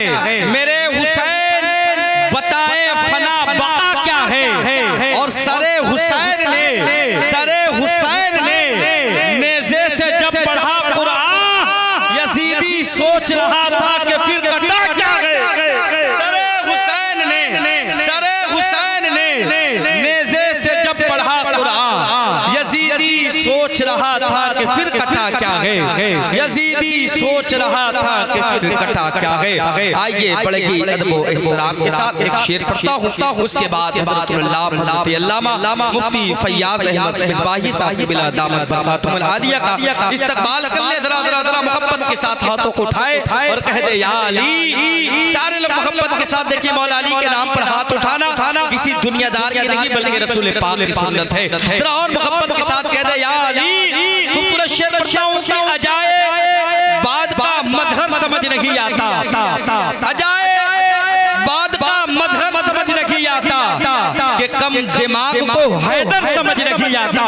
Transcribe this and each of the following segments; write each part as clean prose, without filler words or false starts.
मेरे हुसैन बताए फना बका क्या है। और सरे हुसैन ने नेज़े से जब पढ़ा कुरान, यजीदी सोच रहा था कि फिर कटा क्या है। सरे हुसैन ने नेज़े से जब पढ़ा कुरान, यजीदी सोच रहा था कि फिर कटा क्या है। यजीदी सोच रहा था कि फिर कटा क्या है। आइए बड़े ही अदब व एहतराम के साथ एक शेर पढ़ता हूँ, उसके बाद हज़रत अल्लामा मुफ्ती फैयाज अहमद मिसबाही साहब की बिला दामत बरकातुहुल आलिया का इस्तकबाल कर ले। जरा मोहब्बत के साथ हाथों को उठाए और कह दे या अली। सारे लोग मोहब्बत के साथ देखिए, मौला अली के नाम पर हाथ उठाना किसी दुनियादार की नहीं बल्कि रसूल पाक की सुन्नत है। जरा और मोहब्बत के साथ कह दे या अली। खूबसूरत शेर पढ़ता हूँ कि अजाए बाद का मजहर समझ नहीं आता, अजाए बाद का मजहर समझ नहीं आता, कि कम दिमाग को हैदर समझ नहीं आता।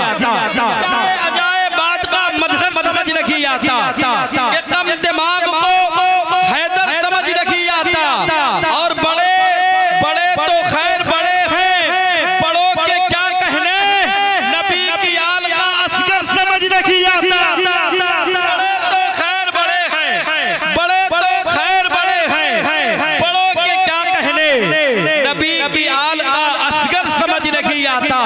अजाए बाद का मजहर समझ नहीं आता, कि कम दिमाग को हैदर समझ नहीं आता। और बड़े बड़े तो खैर बड़े हैं, बड़ों के क्या कहने, नबी की आल का असगर समझ नहीं आता।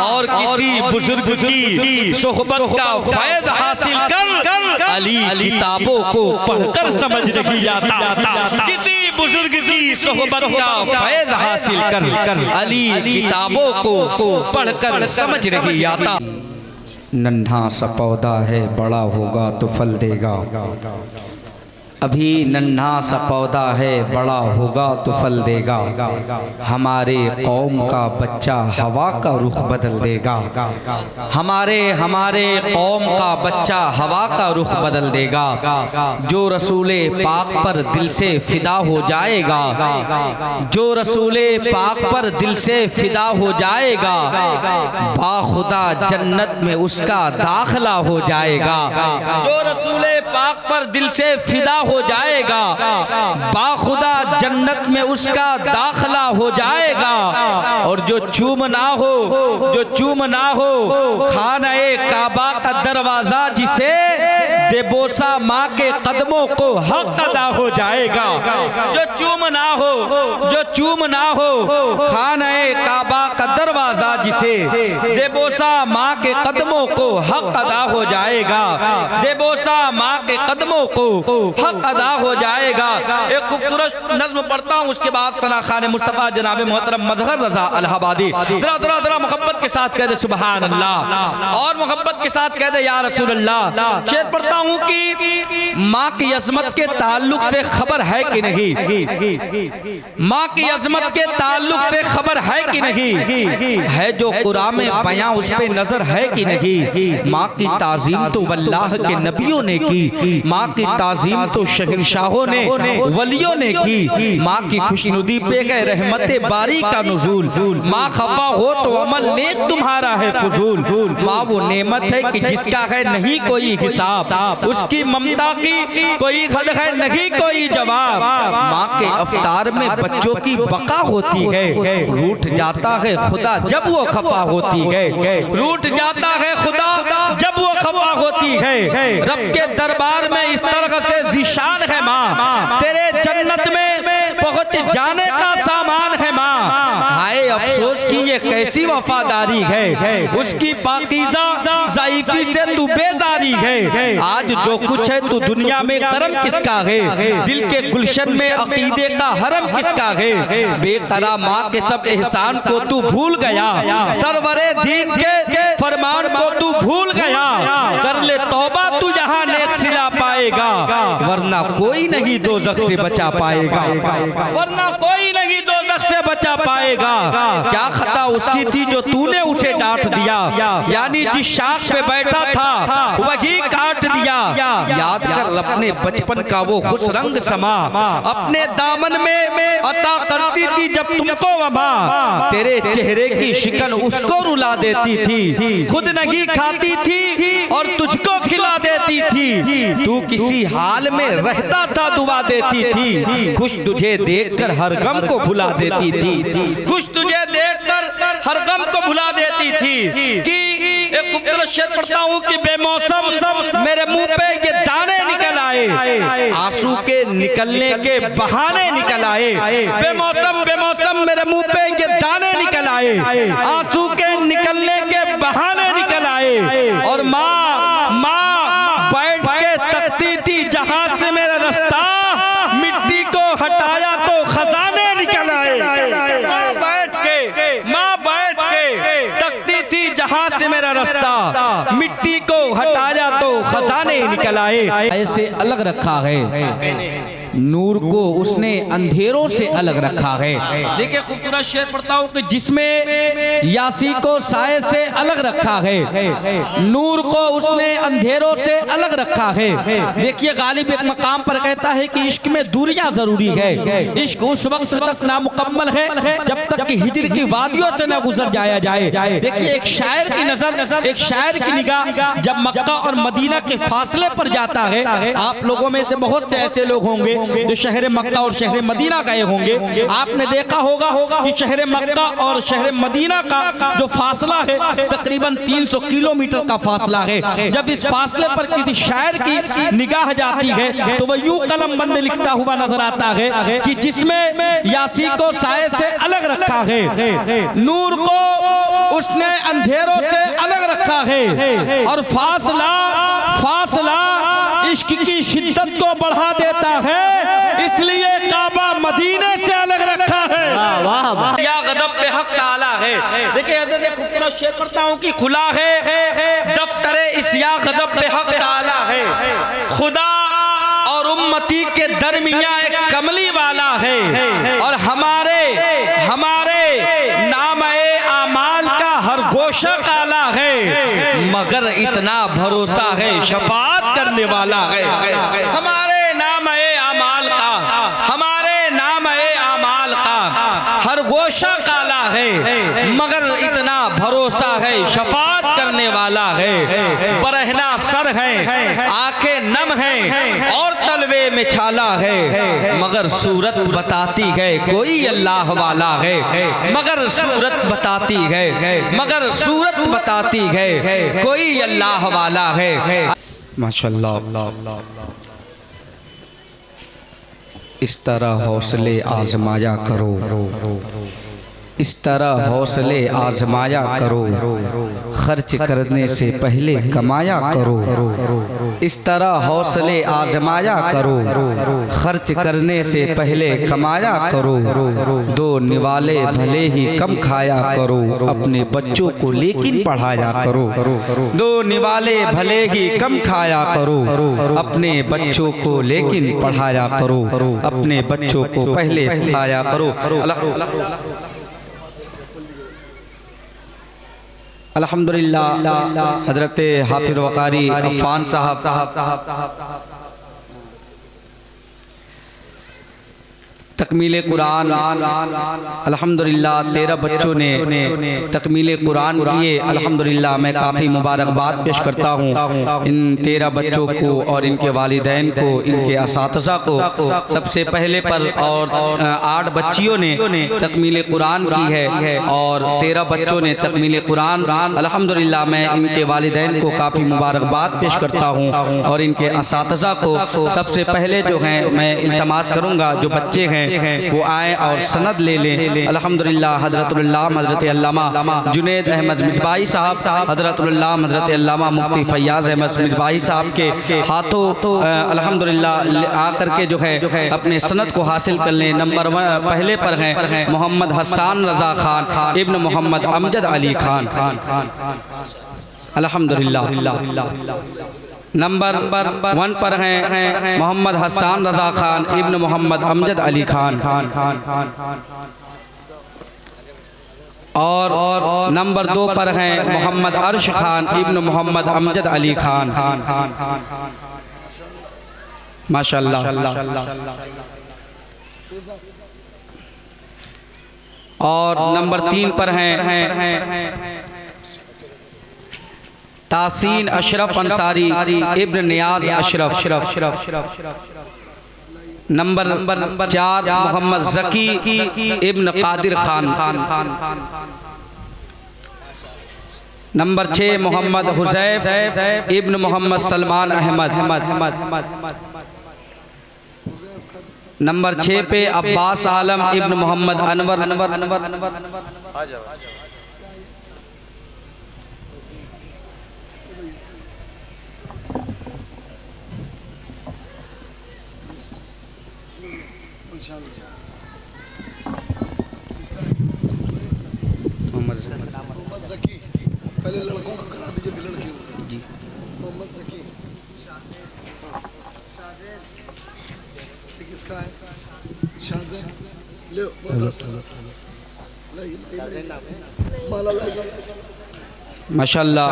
और किसी बुजुर्ग की सोहबत का फैज हासिल कर अली किताबों को पढ़कर समझ नहीं आता। किसी बुजुर्ग की सोहबत का फैज हासिल कर अली किताबों को पढ़कर समझ नहीं आता। नन्हा सा पौधा है, बड़ा होगा तो फल देगा। अभी नन्हा सा पौधा है, बड़ा होगा तो फल देगा। हमारे कौम का बच्चा हवा का रुख बदल देगा। हमारे कौम का बच्चा हवा का रुख बदल देगा। जो रसूले पाक पर दिल से फिदा हो जाएगा, जो रसूले पाक पर दिल से फिदा हो जाएगा, बाखुदा जन्नत में उसका दाखला हो जाएगा। जो रसूले पाक पर दिल से फिदा हो जाएगा, बाखुदा जन्नत में उसका दाखला हो जाएगा। और जो चूम ना हो खाना-ए काबा का दरवाजा, जिसे देबोसा माँ के कदमों को हक अदा हो जाएगा। जो चूम ना हो खाना-ए काबा का दरवाजा, जिसे देबोसा माँ के कदमों को हक अदा हो जाएगा। देबोसा माँ के कदमों को हक अदा हो जाएगा। एक खूबसूरत नज़्म पढ़ता हूँ, उसके बाद सना खान मुस्तफ़ा जनाब मोहतरम मजहर रज़ा इलाहाबादी जरा मोहब्बत के साथ कह दे सुबहान अल्लाह, और मोहब्बत के साथ कह दे या रसूल अल्लाह। शेर पढ़ता हूँ कि माँ की अज़मत के ताल्लुक से खबर है कि नहीं, माँ की अज़मत के ताल्लुक से खबर है कि नहीं, है जो कुरान में बयां उस पे नजर है कि नहीं। माँ की ताज़ीम तो वल्लाह के नबियों ने की, माँ की ताज़ीम तो शहंशाहों ने वलियों ने की। माँ की खुशनुदी पे गए रहमते बारी का नुज़ूल, माँ खफा हो तो अमल नेक तुम्हारा है फजूल। माँ वो नेमत है कि जिसका है नहीं कोई हिसाब, उसकी ममता की कोई हद है नहीं कोई जवाब। माँ के अफ्तार में बच्चों की बका होती है, रूठ जाता है खुदा जब वो खफा होती है। रूठ जाता है खुदा जब वो खफा होती है। रब के दरबार में इस तरह से ज़िशान है माँ, तेरे जन्नत में पहुँच जाने का सामान है माँ। हाय अफसोस की ये कैसी वफादारी है, उसकी पाकीज़ा ज़ाइफ़ी से तू बेजारी है। आज जो कुछ है तू दुनिया में करम किसका है, दिल के गुलशन में अकीदे का हरम किसका है। बेकरा माँ के सब एहसान को तू भूल गया, सरवरे दीन के फरमान को तू भूल गया। कर ले तौबा तू यहाँ नेक सिला पाएगा, वरना कोई नहीं दोज़ख से बचा पाएगा, वरना कोई नहीं दोज़ख दोजख से बचा पाएगा। क्या खता उसकी थी जो तूने उसे डांट दिया, यानी जिस शाख पे बैठा था वही काट दिया। याद कर अपने बचपन का वो खुश रंग समा, अपने दामन में अता करती थी जब तुमको वबा। तेरे चेहरे की शिकन उसको रुला देती थी, खुद नहीं खाती थी और तुझको खिला देती थी। तू किसी हाल में रहता था दुआ देती थी, खुश तुझे देखकर हर गम को भुला देती थी। खुश तुझे देखकर हर गम को भुला देती थी। कि एक खूबसूरत शेर पढ़ता हूँ कि बेमौसम मेरे मुंह पे ये दाने निकल आए, आंसू के निकलने के बहाने निकल आए। बेमौसम बेमौसम मेरे मुंह पे ये दाने निकल आए, आंसू के निकलने के बहाने निकल आए। और माँ बैठ के तकती थी जहां से मेरा रास्ता, मिट्टी को हटाया तो खजाने निकल आए। माँ बैठ के तकती थी जहां से मेरा रास्ता, मिट्टी को हटाया तो खजाने निकल आए। ऐसे अलग रखा है, नूर को उसने अंधेरों से अलग रखा है। देखिए खूबसूरत शेर पढ़ता हूँ कि जिसमें यासी को साए से अलग रखा है, नूर को उसने अंधेरों से अलग रखा है। देखिए गालिब एक मकाम पर कहता है कि इश्क में दूरियां जरूरी है, इश्क उस वक्त तक नामुकम्मल है जब तक कि हिजर की वादियों से न गुजर जाया जाए। देखिए एक शायर की नजर, एक शायर की निगाह जब मक्का और मदीना के फासले पर जाता है, आप लोगों में से बहुत से ऐसे लोग होंगे जो शहर मक्का और शहर मदीना गए होंगे। आपने देखा होगा कि शहर मक्का और शहर मदीना का जो फासला है तकरीबन 300 किलोमीटर का फासला है। जब इस फासले पर किसी शायर की निगाह जाती है तो वह यूं कलम बंद लिखता हुआ नजर आता है कि जिसमें यासी को साए से अलग रखा है, नूर को उसने अंधेरों से अलग रखा है। और फासला इश्क की शिद्दत को बढ़ा देता है, इसलिए काबा मदीने से अलग रखा है। या गज़ब पे हक ताला है। देखिए खूबसूरत शेर पढ़ता हूँ कि खुला है दफ्तरे इस या गज़ब पे हक ताला है, खुदा और उम्मती के दरमियां एक कमली वाला है। और हमारे नाम-ए आमाल का हर गोशा काला है, मगर इतना भरोसा है शफाअत करने वाला है। हमारे नाम-ए आमाल का, हमारे नाम-ए आमाल का हर गोशा काला है, मगर इतना भरोसा है शफाअत करने वाला है। बरहना सर है, आंखें नम हैं और तलवे में छाला है, मगर सूरत बताती है कोई अल्लाह वाला है। मगर सूरत बताती है, मगर सूरत बताती है कोई अल्लाह वाला है। माशाअल्लाह। इस तरह हौसले आजमाया करो, इस तरह हौसले आजमाया करो, खर्च करने से पहले कमाया करो। इस तरह हौसले आजमाया करो, खर्च करने से पहले कमाया करो। दो निवाले भले ही कम खाया करो, अपने बच्चों को लेकिन पढ़ाया करो। दो निवाले भले ही कम खाया करो, अपने बच्चों को लेकिन पढ़ाया करो। अपने बच्चों को पहले पढ़ाया करो। अल्हम्दुलिल्लाह हजरत हाफिज वकारी अफ़ान साहब तकमील कुरान, अल्हम्दुलिल्लाह 13 बच्चों ने तकमील कुरान किए। अल्हम्दुलिल्लाह मैं काफ़ी मुबारकबाद पेश करता हूँ इन 13 बच्चों को और इनके वालिदैन को, इनके असातिज़ा को सबसे पहले पर। और 8 बच्चियों ने तकमील कुरान की है और 13 बच्चों ने तकमील कुरान। अल्हम्दुलिल्लाह मैं इनके वालिदैन को काफ़ी मुबारकबाद पेश करता हूँ और इनके असातिज़ा को। सबसे पहले जो हैं मैं इल्तमास करूँगा जो बच्चे हैं वो आए और सनद ले लें। अल्हम्दुलिल्लाह हज़रत अल्लामा जुनैद अहमद मिज़बाही साहब, हज़रत अल्लामा मुफ्ती फ़ैयाज़ अहमद मिज़बाही साहब के हाथों अल्हम्दुलिल्लाह आकर के जो है अपने सनद को हासिल कर लें। नंबर 1 पहले पर हैं मोहम्मद हसन रज़ा खान इब्न मोहम्मद अमजद अली खान, अल्हम्दुलिल्लाह। नंबर 1 पर हैं मोहम्मद हसन रज़ा खान इब्न मोहम्मद अमजद अली खान, और नंबर 2 पर हैं मोहम्मद अर्श खान इब्न मोहम्मद अमजद अली खान, माशाअल्लाह। और नंबर 3 पर हैं तासीन अशरफ अंसारी इब्न नियाज अशरफ। नंबर 4 मोहम्मद जकी इब्न कादिर खान। नंबर 6 मोहम्मद हुजैफ इब्न मोहम्मद सलमान अहमद। नंबर 6 पे अब्बास आलम इब्न मोहम्मद अनवर। मोहम्मद ज़की, पहले लड़कों का करा दीजिए, फिर लड़कियों जी। मोहम्मद ज़की किसका है? शाहज़ैन ले माशाअल्लाह।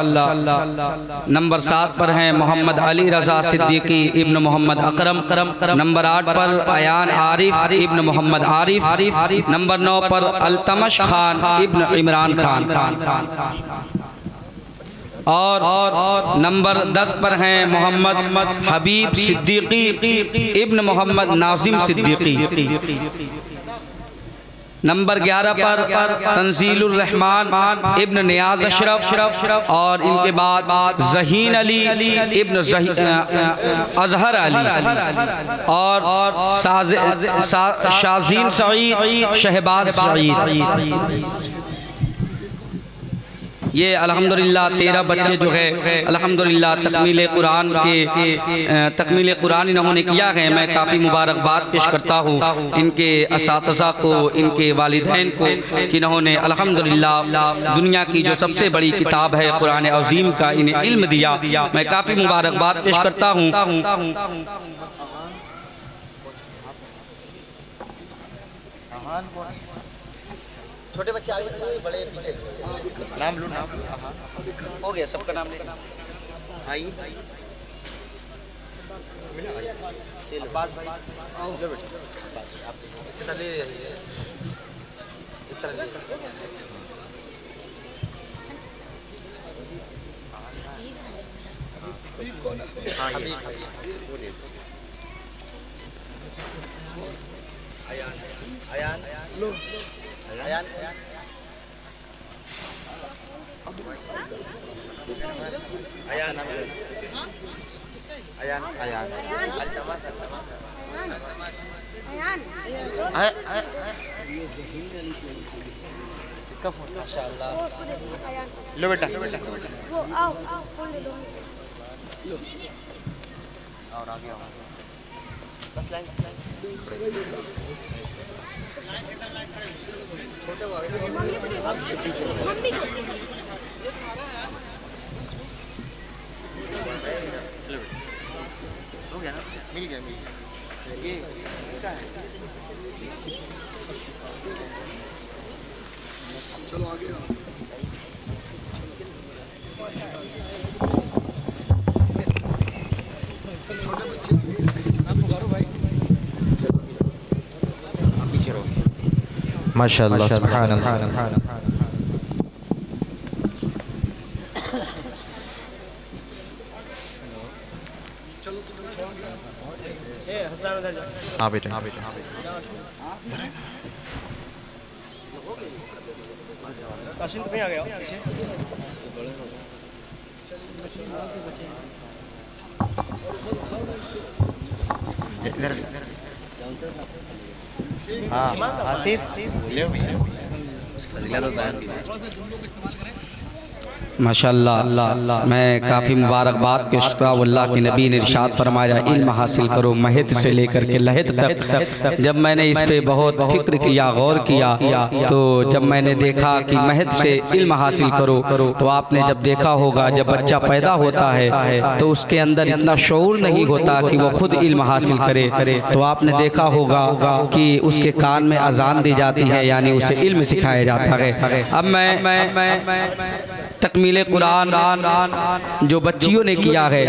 नंबर 7 पर हैं मोहम्मद अली रज़ा सिद्दीकी इब्न मोहम्मद अकरम। नंबर 8 पर अयान आरिफ इब्न मोहम्मद आरिफ। नंबर 9 पर अल्तमश खान इब्न इमरान खान। और नंबर 10 पर हैं मोहम्मद हबीब सिद्दीकी इब्न मोहम्मद नाजिम सिद्दीकी। नंबर 11 पर तंजीलुर रहमान इब्न नियाज अशरफ। और इनके बाद ज़हीन अली इब्न अजहर अली और शाजीन सईद शहबाज सईद। ये अल्हम्दुलिल्लाह 13 बच्चे जो है अल्हम्दुलिल्लाह तकमील कुरान के तकमील कुरान इन्होंने किया है। मैं काफ़ी मुबारकबाद पेश करता हूँ इनके असातिज़ा को, इनके वालिदैन को कि इन्होंने अल्हम्दुलिल्लाह दुनिया की जो सबसे बड़ी किताब है कुरान अज़ीम का इन्हें इल्म दिया। मैं काफ़ी मुबारकबाद पेश करता हूँ। छोटे बच्चे आगे, बड़े पीछे। नाम लो, नाम हो गया, सबका नाम ले। भाई अब्बास भाई आओ, लो बेटा। इससे पहले इस तरह अयान अयान लो अयान अयान अयान अयान इसका फोन माशाअल्लाह। लो बेटा, वो आओ फोन ले लो। और आगे आओ, बस लाइन से छोटे मम्मी हो गया ना, मिल गया ये इसका है। चलो आगे आओ। छोटे बच्चे पीछे रहो। माशाअल्लाह, सुभान अल्लाह। हाँ बेटा, हाँ बेटा, हाँ बेटा। आ गया पीछे। हाँ आसिफ ले फजीला तो माशाअल्लाह, मैं काफ़ी मुबारकबाद पेश करता हूँ। अल्लाह के नबी ने इरशाद फरमाया इल्म हासिल करो महद से लेकर के लहद तक। जब मैंने इस पे बहुत फिक्र किया, गौर किया, तो जब मैंने देखा कि महद से इल्म हासिल करो, तो आपने जब देखा होगा जब बच्चा पैदा होता है तो उसके अंदर इतना शऊर नहीं होता कि वो खुद इल्म हासिल करे। तो आपने देखा होगा कि उसके कान में अजान दी जाती है, यानी उसे इल्म सिखाया जाता है। अब मैं तकमील कुरान जो बच्चियों ने किया है,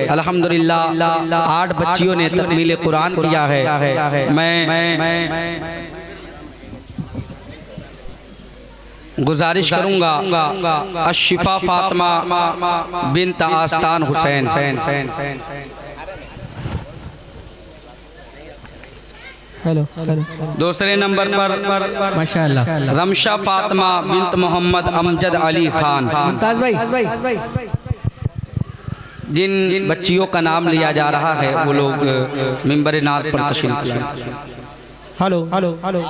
अल्हम्दुलिल्लाह 8 बच्चियों ने तकमील कुरान किया है। मैं गुजारिश करूंगा अशिफा फातिमा बिन्त आस्तान हुसैन, हेलो दूसरे नंबर पर माशाअल्लाह रमशा फातिमा बिन्त मोहम्मद अमजद अली खान। मुमताज भाई, जिन बच्चियों का नाम लिया जा रहा है वो लोग मिंबर नाज पर तशरीफ लाएं। Hello hello hello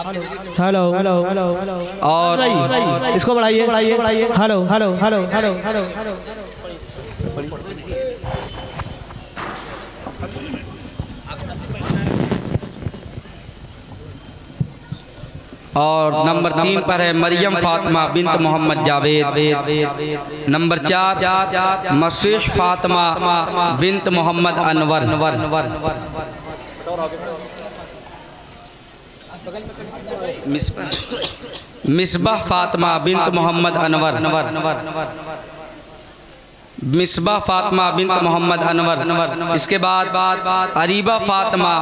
hello hello hello और इसको बढ़ाइए, hello hello hello hello hello और नंबर 3 पर है मरियम फातिमा बिन्त मोहम्मद जावेद। नंबर 4 मसीह फातिमा बिन्त मोहम्मद अनवर। मिसबाह फातिमा बिन्त मोहम्मद अनवर। मिसबाह फातिमा बिन्त मोहम्मद अनवर। इसके बाद अरीबा फातिमा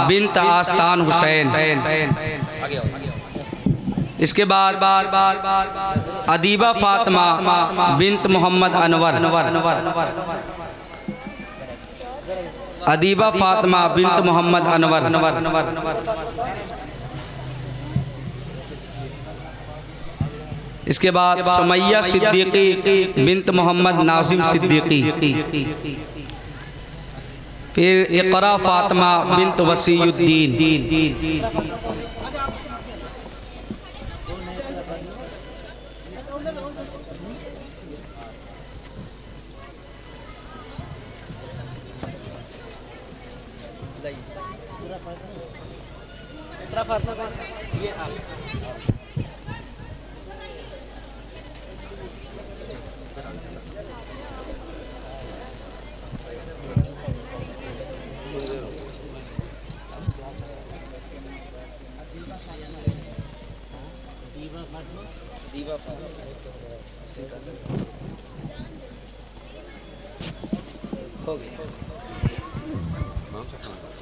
बिन्त आस्तान हुसैन। इसके बाद अदीबा फातिमा बिन्त मोहम्मद अनवर। अदीबा फातिमा बिन्त मोहम्मद अनवर। इसके बाद सुमैया सिद्दीकी बिन्त मोहम्मद नाजिम सिद्दीकी। फिर इकरा फातिमा बिन्त वसीयुद्दीन।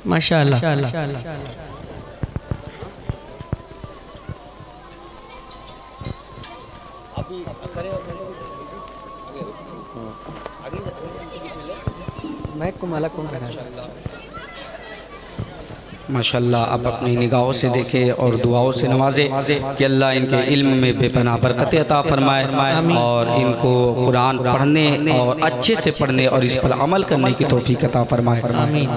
माशाअल्लाह। मैं कुमाला कौन कर माशाअल्लाह, आप अपनी निगाहों से देखें और दुआओं से नवाजे कि अल्लाह इनके इल्म में बेपनाह बरकत अता फरमाए और इनको कुरान पढ़ने और अच्छे से पढ़ने और इस पर अमल करने की तौफीक अता फरमाए। आमीन।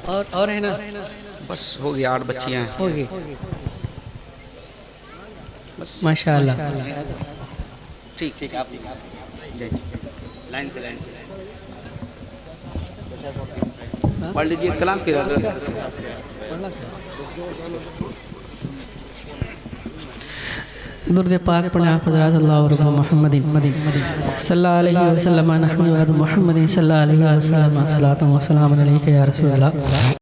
और है ना, बस हो गया, 8 बच्चियाँ हैं। हो गई माशाअल्लाह। ठीक ठीक, आप लाइन से पढ़ लीजिए कलाम की दुर्द पाक पढ़े आप हज़रत अल्लाह व मुहम्मदिन सल्लल्लाहु अलैहि वसल्लम नहमदुहु व मुहम्मदिन सल्लल्लाहु अलैहि वसल्लम सलातु व सलाम अलैका या रसूल अल्लाह।